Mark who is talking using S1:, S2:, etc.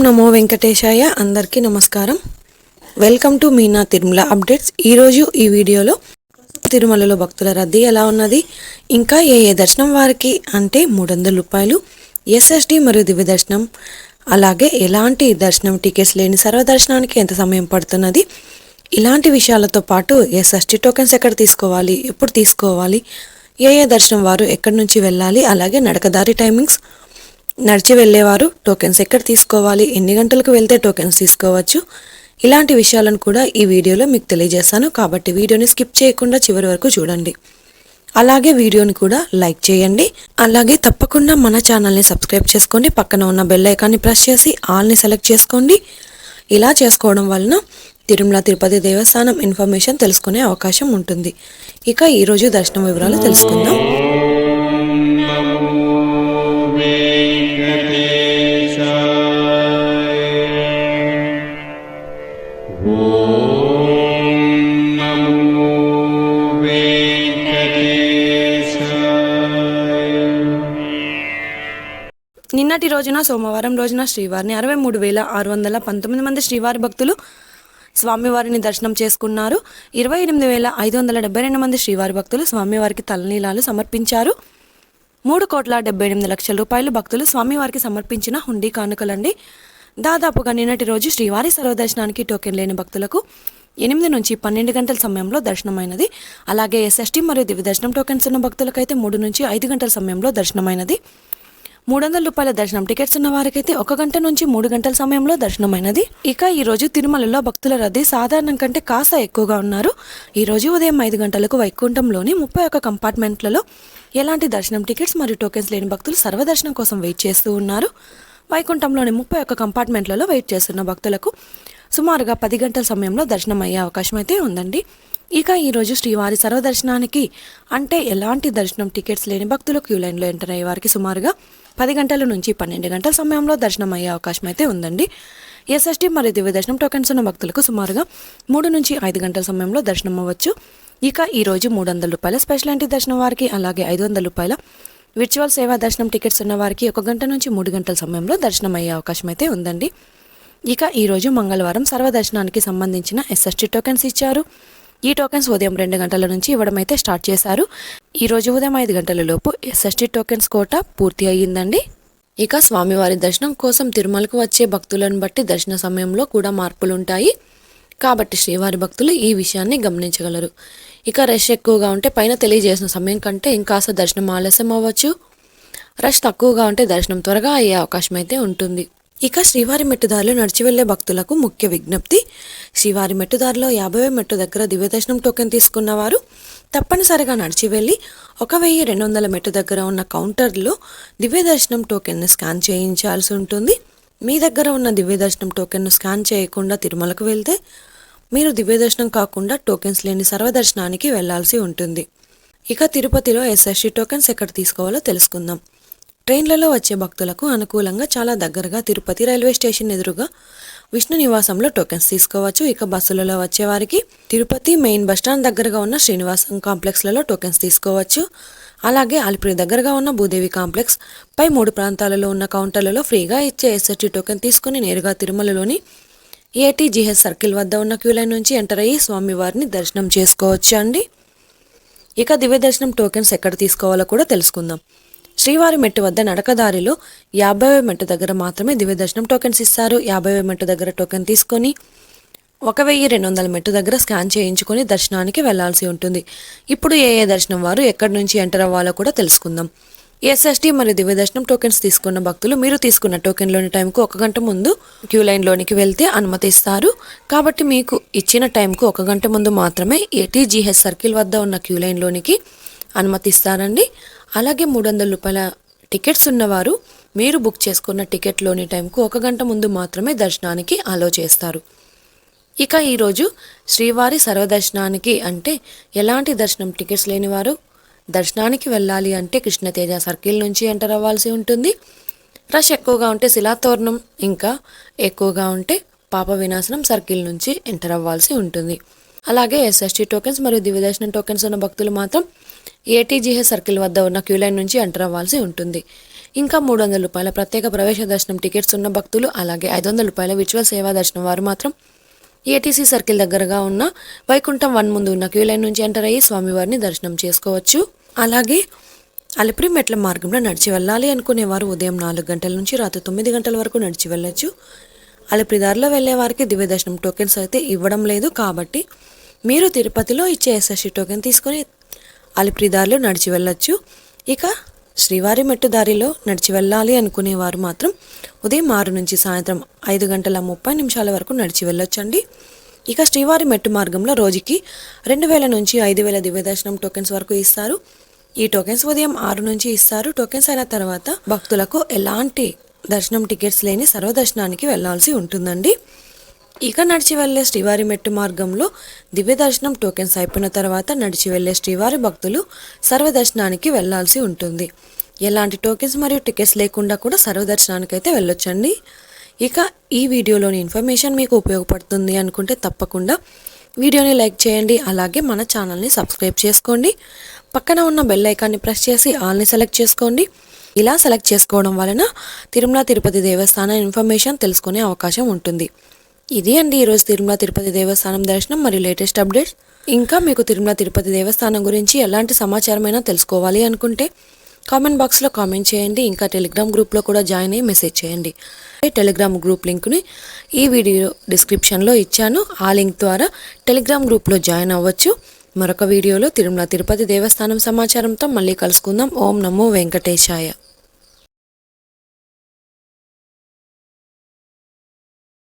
S1: నమో వెంకటేశాయ. అందరికీ నమస్కారం. Welcome to Meena Tirumala updates. ఈరోజు ఈ వీడియోలో తిరుమలలో భక్తుల రద్దీ ఎలా ఉన్నది, ఇంకా ఏ దర్శనం వారికి అంటే 300 రూపాయలు ఎస్ఎస్డి మరియు దివ్య దర్శనం, అలాగే ఎలాంటి దర్శనం టికెట్స్ లేని సర్వదర్శనానికి ఎంత సమయం పడుతున్నది, ఇలాంటి విషయాలతో పాటు ఎస్ఎస్డి టోకెన్స్ ఎక్కడ తీసుకోవాలి, ఎప్పుడు తీసుకోవాలి, ఏ దర్శనం వారు ఎక్కడి నుంచి వెళ్ళాలి, అలాగే నడకదారి టైమింగ్స్, నడిచి వెళ్ళేవారు టోకెన్స్ ఎక్కడ తీసుకోవాలి, ఎన్ని గంటలకు వెళ్తే టోకెన్స్ తీసుకోవచ్చు, ఇలాంటి విషయాలను కూడా ఈ వీడియోలో మీకు తెలియజేస్తాను. కాబట్టి వీడియోని స్కిప్ చేయకుండా చివరి వరకు చూడండి. అలాగే వీడియోని కూడా లైక్ చేయండి. అలాగే తప్పకుండా మన ఛానల్ని సబ్స్క్రైబ్ చేసుకోండి. పక్కన ఉన్న బెల్ ఐకాన్ని ప్రెస్ చేసి ఆల్ని సెలెక్ట్ చేసుకోండి. ఇలా చేసుకోవడం వలన తిరుమల తిరుపతి దేవస్థానం ఇన్ఫర్మేషన్ తెలుసుకునే అవకాశం ఉంటుంది. ఇక ఈరోజు దర్శనం వివరాలు తెలుసుకుందాం. నిన్నటి రోజున సోమవారం రోజున శ్రీవారిని 63,619 మంది శ్రీవారి భక్తులు స్వామివారిని దర్శనం చేసుకున్నారు. 28,572 మంది శ్రీవారి భక్తులు స్వామివారికి తలనీలాలు సమర్పించారు. 3,78,00,000 రూపాయలు భక్తులు స్వామివారికి సమర్పించిన హుండీ కానుకలండి. దాదాపుగా నిన్నటి రోజు శ్రీవారి సర్వదర్శనానికి టోకెన్ లేని భక్తులకు 8 నుంచి 12 గంటల సమయంలో దర్శనమైనది. అలాగే ఎస్ఎస్టీ మరియు దివ్య దర్శనం టోకెన్స్ ఉన్న భక్తులకైతే 3 నుంచి 5 గంటల సమయంలో దర్శనమైనది. 300 రూపాయల దర్శనం టికెట్స్ ఉన్న వారికైతే 1 గంట నుంచి 3 గంటల సమయంలో దర్శనమైనది. ఇక ఈ రోజు తిరుమలలో భక్తుల రద్దీ సాధారణం కంటే కాస్త ఎక్కువగా ఉన్నారు. ఈ రోజు ఉదయం 5 గంటలకు వైకుంఠంలోని 31 కంపార్ట్మెంట్లలో ఎలాంటి దర్శనం టికెట్స్ మరియు టోకెన్స్ లేని భక్తులు సర్వదర్శనం కోసం వెయిట్ చేస్తూ ఉన్నారు. వైకుంఠంలోని 31 కంపార్ట్మెంట్లలో వెయిట్ చేస్తున్న భక్తులకు సుమారుగా 10 గంటల సమయంలో దర్శనం అయ్యే అవకాశం అయితే ఉందండి. ఇక ఈరోజు శ్రీవారి సర్వదర్శనానికి అంటే ఎలాంటి దర్శనం టికెట్స్ లేని భక్తులు క్యూ లైన్లో ఎంటర్ అయ్యే వారికి సుమారుగా 10 గంటల నుంచి 12 గంటల సమయంలో దర్శనం అయ్యే అవకాశం అయితే ఉందండి. ఎస్ఎస్టీ మరియు దివ్య దర్శనం టోకెన్స్ ఉన్న భక్తులకు సుమారుగా 3 నుంచి 5 గంటల సమయంలో దర్శనం అవ్వచ్చు. ఇక ఈరోజు 300 రూపాయల స్పెషల్ ఎంట్రీ దర్శనం వారికి, అలాగే 500 రూపాయల విర్చువల్ సేవా దర్శనం టికెట్స్ ఉన్న వారికి 1 గంట నుంచి 3 గంటల సమయంలో దర్శనం అయ్యే అవకాశం అయితే ఉందండి. ఇక ఈరోజు మంగళవారం సర్వదర్శనానికి సంబంధించిన ఎస్ఎస్టీ టోకెన్స్ ఇచ్చారు. ఈ టోకెన్స్ ఉదయం 2 గంటల నుంచి ఇవ్వడం అయితే స్టార్ట్ చేశారు. ఈరోజు ఉదయం 5 గంటల లోపు ఎస్ఎస్టీ టోకెన్స్ కోట పూర్తి అయ్యిందండి. ఇక స్వామివారి దర్శనం కోసం తిరుమలకు వచ్చే భక్తులను బట్టి దర్శన సమయంలో కూడా మార్పులు ఉంటాయి. కాబట్టి శ్రీవారి భక్తులు ఈ విషయాన్ని గమనించగలరు. ఇక రష్ ఎక్కువగా ఉంటే పైన తెలియజేసిన సమయం కంటే ఇంకాస్త దర్శనం ఆలస్యం అవ్వచ్చు. రష్ తక్కువగా ఉంటే దర్శనం త్వరగా అయ్యే అవకాశం అయితే ఉంటుంది. ఇక శ్రీవారి మెట్టుదారిలో నడిచి వెళ్లే భక్తులకు ముఖ్య విజ్ఞప్తి. శ్రీవారి మెట్టుదారిలో 50వ మెట్టు దగ్గర దివ్య దర్శనం టోకెన్ తీసుకున్నవారు తప్పనిసరిగా నడిచి వెళ్ళి 1,200 మెట్టు దగ్గర ఉన్న కౌంటర్లో దివ్య దర్శనం టోకెన్ని స్కాన్ చేయించాల్సి ఉంటుంది. మీ దగ్గర ఉన్న దివ్య దర్శనం టోకెన్ను స్కాన్ చేయకుండా తిరుమలకు వెళ్తే మీరు దివ్య దర్శనం కాకుండా టోకెన్స్ లేని సర్వదర్శనానికి వెళ్లాల్సి ఉంటుంది. ఇక తిరుపతిలో ఎస్ఎస్టీ టోకెన్స్ ఎక్కడ తీసుకోవాలో తెలుసుకుందాం. ట్రైన్లలో వచ్చే భక్తులకు అనుకూలంగా చాలా దగ్గరగా తిరుపతి రైల్వే స్టేషన్ ఎదురుగా విష్ణు నివాసంలో టోకెన్స్ తీసుకోవచ్చు. ఇక బస్సులలో వచ్చే వారికి తిరుపతి మెయిన్ బస్టాండ్ దగ్గరగా ఉన్న శ్రీనివాసం కాంప్లెక్స్లలో టోకెన్స్ తీసుకోవచ్చు. అలాగే అలిపిరి దగ్గరగా ఉన్న భూదేవి కాంప్లెక్స్ పై 3 ప్రాంతాలలో ఉన్న కౌంటర్లలో ఫ్రీగా ఇచ్చే ఎస్ఎస్టీ టోకెన్ తీసుకుని నేరుగా తిరుమలలోని ఏటీజీహెచ్ సర్కిల్ వద్ద ఉన్న క్యూ లైన్ నుంచి ఎంటర్ అయ్యి స్వామివారిని దర్శనం చేసుకోవచ్చు అండి. ఇక దివ్య దర్శనం టోకెన్స్ ఎక్కడ తీసుకోవాలో కూడా తెలుసుకుందాం. శ్రీవారి మెట్టు వద్ద నడకదారిలో 50వ మెట్టు దగ్గర మాత్రమే దివ్య దర్శనం టోకెన్స్ ఇస్తారు. 50వ మెట్టు దగ్గర టోకెన్ తీసుకొని 1,200 మెట్టు దగ్గర స్కాన్ చేయించుకొని దర్శనానికి వెళ్లాల్సి ఉంటుంది. ఇప్పుడు ఏ దర్శనం వారు ఎక్కడి నుంచి ఎంటర్ అవ్వాలో కూడా తెలుసుకుందాం. ఎస్ఎస్టీ మరియు దివ్య దర్శనం టోకెన్స్ తీసుకున్న భక్తులు మీరు తీసుకున్న టోకెన్లోని టైంకు 1 గంట ముందు క్యూ లైన్లోనికి వెళ్తే అనుమతిస్తారు. కాబట్టి మీకు ఇచ్చిన టైంకు 1 గంట ముందు మాత్రమే ఏటీజీహెచ్ సర్కిల్ వద్ద ఉన్న క్యూ లైన్లోనికి అనుమతిస్తారండి. అలాగే 300 రూపాయల టికెట్స్ ఉన్నవారు మీరు బుక్ చేసుకున్న టికెట్లోని టైంకు 1 గంట ముందు మాత్రమే దర్శనానికి అలో చేస్తారు. ఇక ఈరోజు శ్రీవారి సర్వదర్శనానికి అంటే ఎలాంటి దర్శనం టికెట్స్ లేనివారు దర్శనానికి వెళ్ళాలి అంటే కృష్ణతేజ సర్కిల్ నుంచి ఎంటర్ అవ్వాల్సి ఉంటుంది. రష్ ఎక్కువగా ఉంటే శిలాతోరణం, ఇంకా ఎక్కువగా ఉంటే పాప వినాశనం సర్కిల్ నుంచి ఎంటర్ అవ్వాల్సి ఉంటుంది. అలాగే ఎస్ఎస్టీ టోకెన్స్ మరియు దివ్య దర్శనం టోకెన్స్ ఉన్న భక్తులు మాత్రం ఏటీజీహెచ్ సర్కిల్ వద్ద ఉన్న క్యూ లైన్ నుంచి ఎంటర్ అవ్వాల్సి ఉంటుంది. ఇంకా 300 రూపాయల ప్రత్యేక ప్రవేశ దర్శనం టికెట్స్ ఉన్న భక్తులు, అలాగే 500 రూపాయల విర్చువల్ సేవా దర్శనం వారు మాత్రం ఏటీసీ సర్కిల్ దగ్గరగా ఉన్న వైకుంఠం 1 ముందు ఉన్న క్యూ లైన్ నుంచి ఎంటర్ అయ్యి స్వామివారిని దర్శనం చేసుకోవచ్చు. అలాగే అలిపిరి మెట్ల మార్గంలో నడిచి వెళ్ళాలి అనుకునేవారు ఉదయం 4 గంటల నుంచి రాత్రి 9 గంటల వరకు నడిచి వెళ్ళొచ్చు. అలిపిరి దారిలో వెళ్ళే వారికి దివ్య దర్శనం టోకెన్స్ అయితే ఇవ్వడం లేదు, కాబట్టి మీరు తిరుపతిలో ఇచ్చే ఎస్ఎస్సి టోకెన్ తీసుకొని అలిపిరి దారిలో నడిచి వెళ్ళొచ్చు. ఇక శ్రీవారి మెట్టు దారిలో నడిచి వెళ్ళాలి అనుకునేవారు మాత్రం ఉదయం 6 నుంచి సాయంత్రం 5 గంటల 30 నిమిషాల వరకు నడిచి వెళ్ళొచ్చండి. ఇక శ్రీవారి మెట్టు మార్గంలో రోజుకి 2000 నుంచి 5000 దివ్య దర్శనం టోకెన్స్ వరకు ఇస్తారు. ఈ టోకెన్స్ ఉదయం 6 నుంచి ఇస్తారు. టోకెన్స్ అయిన తర్వాత భక్తులకు ఎలాంటి దర్శనం టికెట్స్ లేని సర్వదర్శనానికి వెళ్లాల్సి ఉంటుందండి. ఇక నడిచి వెళ్ళే శ్రీవారి మెట్టు మార్గంలో దివ్య దర్శనం టోకెన్స్ అయిపోయిన తర్వాత నడిచి వెళ్ళే శ్రీవారి భక్తులు సర్వదర్శనానికి వెళ్లాల్సి ఉంటుంది. ఎలాంటి టోకెన్స్ మరియు టికెట్స్ లేకుండా కూడా సర్వదర్శనానికి అయితే వెళ్ళొచ్చండి. ఇక ఈ వీడియోలోని ఇన్ఫర్మేషన్ మీకు ఉపయోగపడుతుంది అనుకుంటే తప్పకుండా వీడియోని లైక్ చేయండి. అలాగే మన ఛానల్ని సబ్స్క్రైబ్ చేసుకోండి. పక్కన ఉన్న బెల్ ఐకాన్ని ప్రెస్ చేసి ఆల్ని సెలెక్ట్ చేసుకోండి. ఇలా సెలెక్ట్ చేసుకోవడం వలన తిరుమల తిరుపతి దేవస్థానం ఇన్ఫర్మేషన్ తెలుసుకునే అవకాశం ఉంటుంది. ఇది అండి ఈరోజు తిరుమల తిరుపతి దేవస్థానం దర్శనం మరియు లేటెస్ట్ అప్డేట్స్. ఇంకా మీకు తిరుమల తిరుపతి దేవస్థానం గురించి ఎలాంటి సమాచారమైనా తెలుసుకోవాలి అనుకుంటే కామెంట్ బాక్స్లో కామెంట్ చేయండి. ఇంకా టెలిగ్రామ్ గ్రూప్లో కూడా జాయిన్ అయ్యి మెసేజ్ చేయండి. టెలిగ్రామ్ గ్రూప్ లింక్ని ఈ వీడియో డిస్క్రిప్షన్లో ఇచ్చాను. ఆ లింక్ ద్వారా టెలిగ్రామ్ గ్రూప్లో జాయిన్ అవ్వచ్చు. మరొక వీడియోలో తిరుమల తిరుపతి దేవస్థానం సమాచారంతో మళ్ళీ కలుసుకుందాం. ఓం నమో వెంకటేశాయ.